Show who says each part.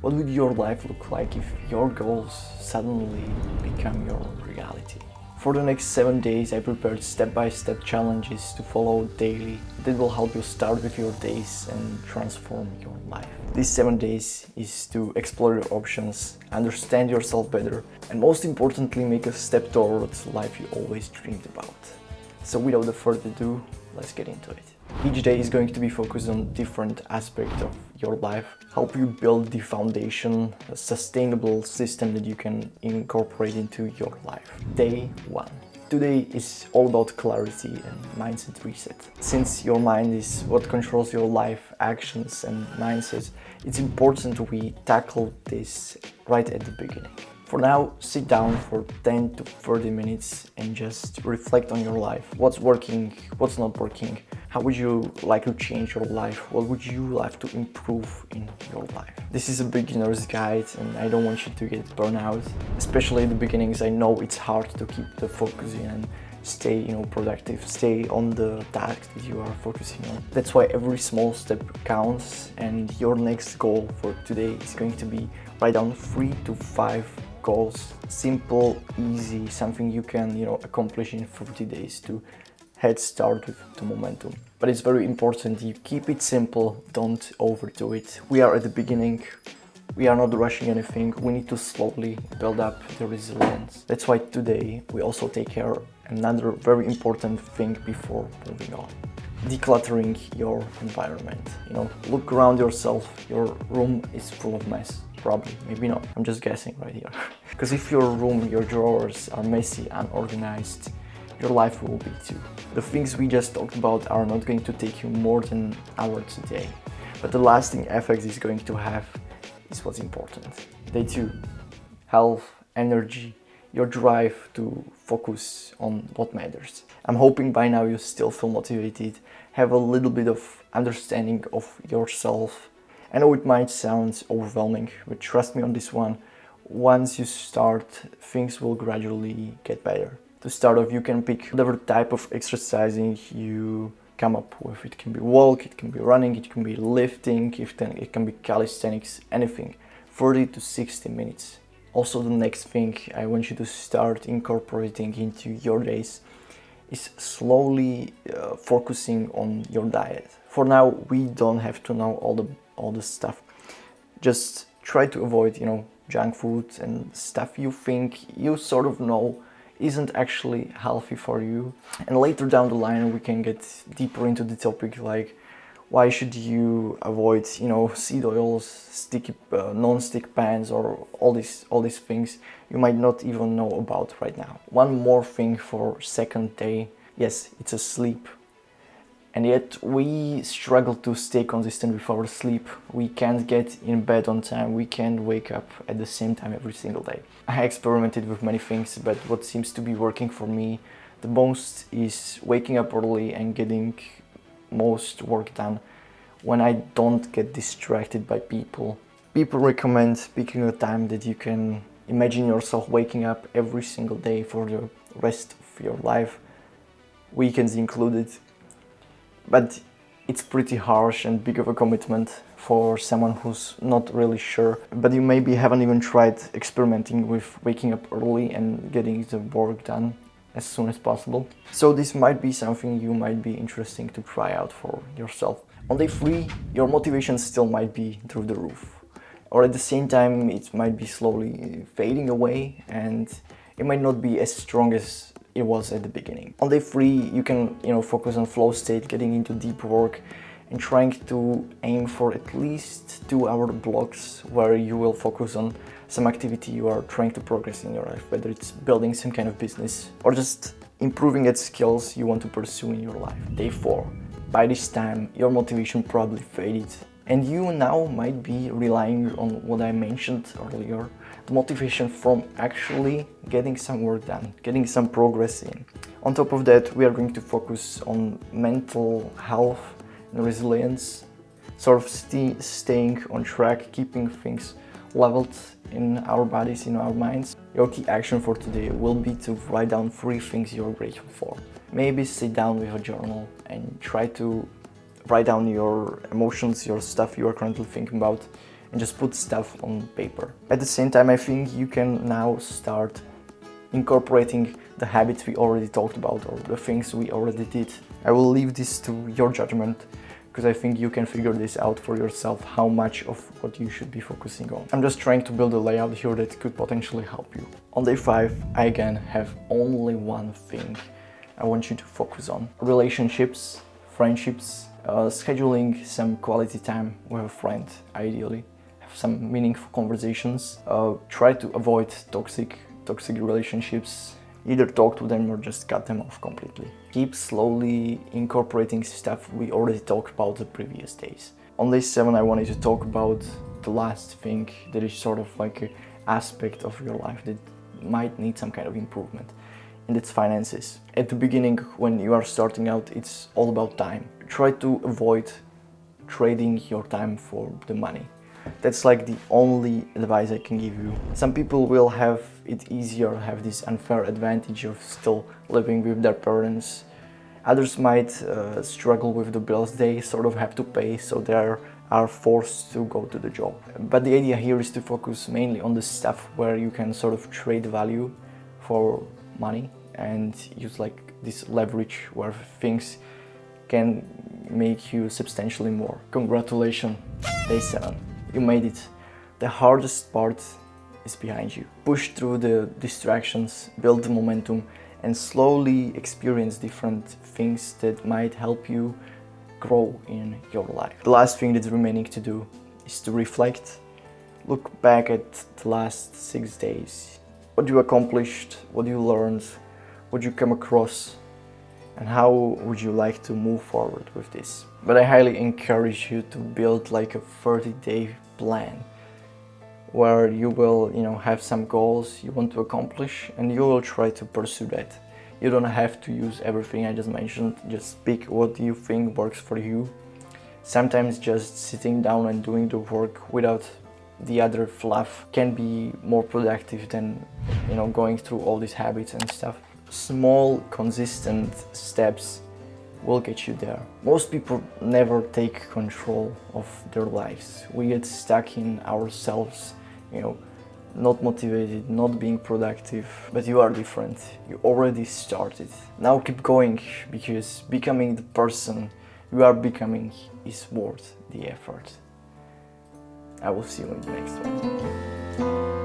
Speaker 1: What would your life look like if your goals suddenly become your reality? For the next 7 days, I prepared step-by-step challenges to follow daily that will help you start with your days and transform your life. These 7 days is to explore your options, understand yourself better, and most importantly, make a step towards the life you always dreamed about. So without further ado, let's get into it. Each day is going to be focused on different aspects of your life, help you build the foundation, a sustainable system that you can incorporate into your life. Day 1. Today is all about clarity and mindset reset. Since your mind is what controls your life, actions and mindsets, it's important we tackle this right at the beginning. For now, sit down for 10 to 30 minutes and just reflect on your life. What's working, what's not working, how would you like to change your life, what would you like to improve in your life. This is a beginner's guide and I don't want you to get burned out. Especially in the beginnings, I know it's hard to keep the focus in and stay productive, stay on the task that you are focusing on. That's why every small step counts, and your next goal for today is going to be write down 3 to 5 goals, simple, easy, something you can accomplish in 30 days to head start with the momentum. But it's very important you keep it simple, don't overdo it. We are at the beginning, we are not rushing anything, we need to slowly build up the resilience. That's why today we also take care of another very important thing before moving on. Decluttering your environment. Look around yourself, your room is full of mess. Probably, maybe not, I'm just guessing right here. Because if your room, your drawers are messy, unorganized, your life will be too. The things we just talked about are not going to take you more than an hour today, but the lasting effects it's going to have is what's important. Day 2, health, energy, your drive to focus on what matters. I'm hoping by now you still feel motivated, have a little bit of understanding of yourself. I know it might sound overwhelming, but trust me on this one, once you start, things will gradually get better. To start off, you can pick whatever type of exercising you come up with. It can be walk, it can be running, it can be lifting, it can be calisthenics, anything. 30 to 60 minutes. Also, the next thing I want you to start incorporating into your days is slowly focusing on your diet. For now, we don't have to know all the stuff. Just try to avoid, junk food and stuff you think you sort of know isn't actually healthy for you. And later down the line, we can get deeper into the topic, like why should you avoid, seed oils, sticky, non-stick pans, or all these things you might not even know about right now. One more thing for second day, yes, it's a sleep. And yet we struggle to stay consistent with our sleep. We can't get in bed on time, we can't wake up at the same time every single day. I experimented with many things, but what seems to be working for me the most is waking up early and getting most work done when I don't get distracted by people. People recommend picking a time that you can imagine yourself waking up every single day for the rest of your life, weekends included. But it's pretty harsh and big of a commitment for someone who's not really sure. But you maybe haven't even tried experimenting with waking up early and getting the work done as soon as possible. So this might be something you might be interesting to try out for yourself. On day 3, your motivation still might be through the roof. Or at the same time, it might be slowly fading away and it might not be as strong as it was at the beginning. On day 3, you can focus on flow state, getting into deep work and trying to aim for at least 2-hour blocks where you will focus on some activity you are trying to progress in your life, whether it's building some kind of business or just improving at skills you want to pursue in your life. Day 4, by this time your motivation probably faded and you now might be relying on what I mentioned earlier, the motivation from actually getting some work done, getting some progress in. On top of that, we are going to focus on mental health and resilience, sort of staying on track, keeping things leveled in our bodies, in our minds. Your key action for today will be to write down 3 things you're grateful for. Maybe sit down with a journal and try to write down your emotions, your stuff you are currently thinking about, and just put stuff on paper. At the same time, I think you can now start incorporating the habits we already talked about or the things we already did. I will leave this to your judgment, because I think you can figure this out for yourself, how much of what you should be focusing on. I'm just trying to build a layout here that could potentially help you. On day 5, I again have only one thing I want you to focus on: relationships, friendships, scheduling some quality time with a friend, ideally. Have some meaningful conversations. Try to avoid toxic relationships. Either talk to them or just cut them off completely. Keep slowly incorporating stuff we already talked about the previous days. On day 7, I wanted to talk about the last thing that is sort of like an aspect of your life that might need some kind of improvement, and it's finances. At the beginning, when you are starting out, it's all about time. Try to avoid trading your time for the money. That's like the only advice I can give you. Some people will have it easier, have this unfair advantage of still living with their parents. Others might struggle with the bills they sort of have to pay, so they are forced to go to the job. But the idea here is to focus mainly on the stuff where you can sort of trade value for money and use like this leverage where things can make you substantially more. Congratulations, day 7. You made it. The hardest part is behind you. Push through the distractions, build the momentum, and slowly experience different things that might help you grow in your life. The last thing that's remaining to do is to reflect. Look back at the last 6 days. What you accomplished, what you learned, what you come across, and how would you like to move forward with this. But I highly encourage you to build like a 30-day plan where you will, have some goals you want to accomplish, and you will try to pursue that. You don't have to use everything I just mentioned. Just pick what you think works for you. Sometimes just sitting down and doing the work without the other fluff can be more productive than, going through all these habits and stuff. Small, consistent steps will get you there. Most people never take control of their lives. We get stuck in ourselves, not motivated, not being productive. But you are different. You already started. Now keep going, because becoming the person you are becoming is worth the effort. I will see you in the next one.